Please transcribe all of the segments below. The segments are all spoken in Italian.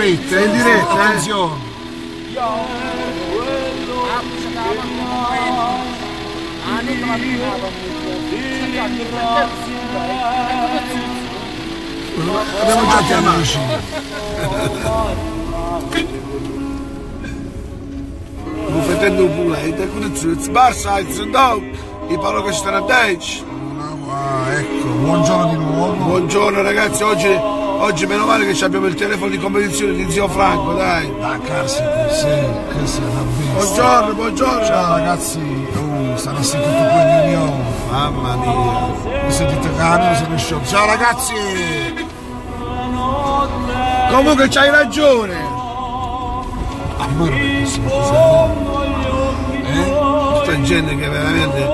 diretta, in diretta, attenzione. Abbiamo già chiamato. Facendo un bulletto, con il sbarsa, il zendò, i parlo che stanno a 10. Ecco, buongiorno di nuovo. Buongiorno ragazzi, oggi meno male che abbiamo il telefono di competizione di zio Franco, dai. Da casa, sì, questa è una bestia. Buongiorno, buongiorno. Ciao ragazzi, stanno sentendo quelli mio. Mamma mia. Mi sentite cane, sono sciolto. Ciao ragazzi. Comunque c'hai ragione. Questa gente che veramente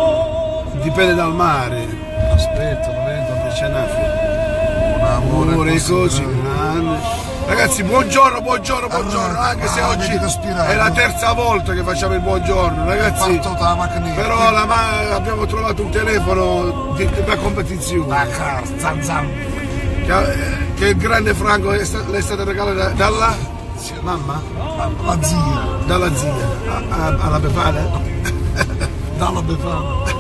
dipende dal mare. Aspetta, non vedo dove c'è un amore così grande. Ragazzi, buongiorno, anche se oggi è la terza volta che facciamo il buongiorno, ragazzi. Però abbiamo trovato un telefono da competizione. Che il grande Franco le è stato regalato dalla mamma? La zia. Dalla zia. Alla Befana? Dalla Befana.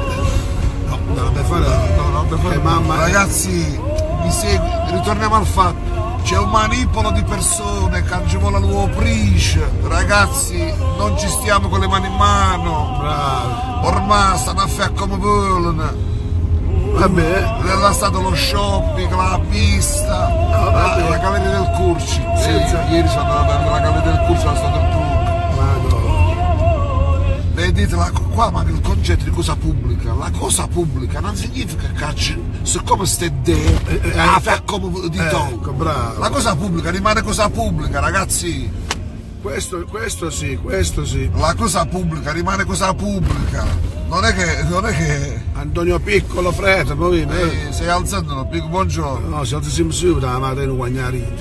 No, dalla Befana. No, Befana. Mamma. Ragazzi, mi segui, ritorniamo al fatto. C'è un manipolo di persone che ci vuole l'uovo prisce. Ragazzi, non ci stiamo con le mani in mano. Bravo. Ormai stanno a fare come vogliono. Vabbè, è stato lo shopping, la pista, la galleria del Curci. Ieri sono andato alla galleria del Curci, sono stato il tour. Vedete, qua manca il concetto di cosa pubblica. La cosa pubblica non significa che siccome stai fa come di tu. La cosa pubblica rimane cosa pubblica, ragazzi. Questo sì. La cosa pubblica rimane cosa pubblica. Non è che... Antonio Piccolo fretta, poi stai alzando, buongiorno. No, si alziamo su da mattina guagnare.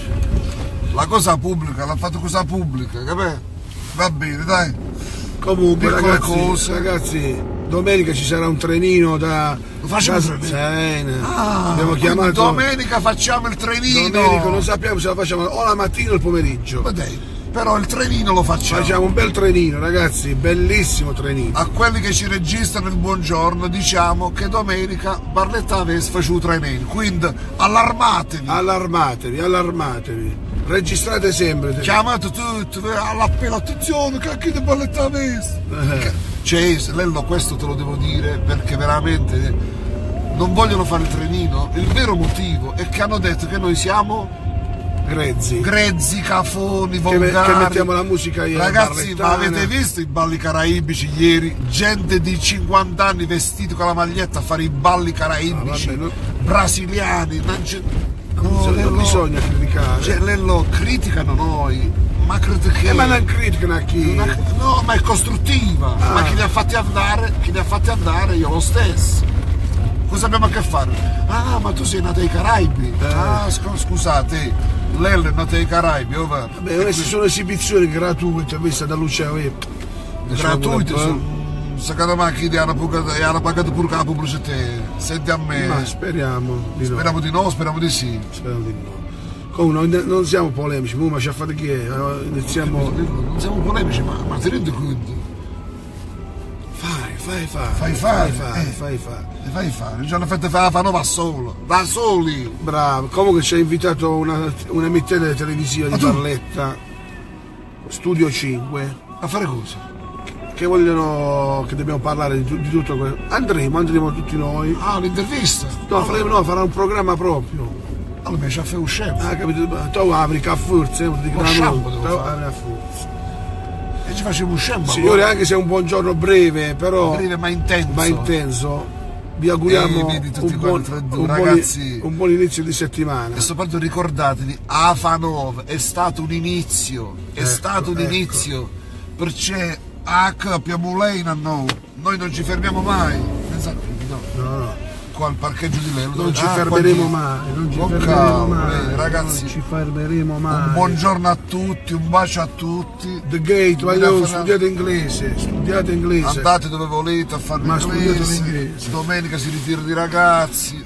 La cosa pubblica, l'ha fatto cosa pubblica, capito? Va bene, dai. Comunque ragazzi, domenica ci sarà un trenino da... Lo facciamo il trenino? Abbiamo chiamato... Domenica facciamo il trenino! Domenica non sappiamo se la facciamo o la mattina o il pomeriggio. Ma dai. Però il trenino lo facciamo. Facciamo un bel trenino, ragazzi, bellissimo trenino. A quelli che ci registrano il buongiorno diciamo che domenica Barletta Ves faccio un trenino, quindi allarmatevi. Allarmatevi. Registrate sempre. Chiamate tutti all'appello, attenzione che chi di Barletta Ves. Cioè, Lello, questo te lo devo dire perché veramente non vogliono fare il trenino. Il vero motivo è che hanno detto che noi siamo... grezzi, cafoni, volgari. Che mettiamo la musica ieri. Ragazzi, ma avete visto i balli caraibici ieri? Gente di 50 anni vestiti con la maglietta a fare i balli caraibici, brasiliani. Non bisogna criticare. Cioè, Lello, criticano noi. Ma critichiamo. Ma non criticano a chi? No, ma è costruttiva. Ma chi li ha fatti andare? Io lo stesso. Cosa abbiamo a che fare? Ah, ma tu sei nato ai Caraibi. Scusate, Lello è nato ai Caraibi, ovvero. Vabbè, queste sono esibizioni gratuite, viste da Lucia Web. Gratuite, secondo me chi hanno pagato pure la pubblicità. Senti a me. Ma speriamo di no. Speriamo di no, speriamo di sì. Speriamo di no. Comunque non siamo polemici, ma ci ha fatto chi è? Iniziamo. Non siamo polemici, ma ti rendi conto? Fai fare, ci hanno fatto fare da soli. Bravo, comunque ci ha invitato un emittente televisiva di Barletta, Studio 5. A fare cosa? Che dobbiamo parlare di tutto questo. Andremo tutti noi. Ah, l'intervista? No, farà un programma proprio. Allora mi ci ha fatto uscire. Ah, capito? Tu apri a forza, di e ci facciamo uscire. Signore, anche se è un buongiorno breve, però breve ma intenso, vi auguriamo ragazzi, un buon inizio di settimana. E soprattutto ricordatevi, Afanov è stato un inizio, perché abbiamo lei noi non ci fermiamo mai. No. qua al parcheggio di Lello. Non ci fermeremo mai, non ci fermeremo mai, ragazzi. Non ci fermeremo mai. Un buongiorno a tutti, un bacio a tutti. The Gate, voglio, studiate inglese, studiate inglese. Andate dove volete a fare l'inglese. Domenica si ritira di ragazzi.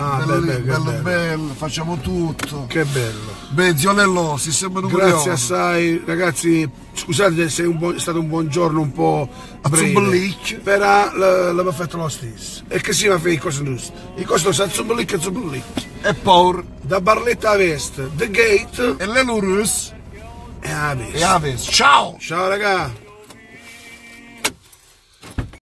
Bello, facciamo tutto. Che bello. Beh, zio Lello, si sembra un Grazie assai, ragazzi. Scusate se è stato un buongiorno un po' breve, però l'abbiamo fatto lo stesso. E che si va a fare cosa giusta? I costi sono zumbulic e zumbulic. E poi da Barletta a Vest, The Gate e Lello Rus e Aves. E Aves. Ciao! Ciao ragazzi!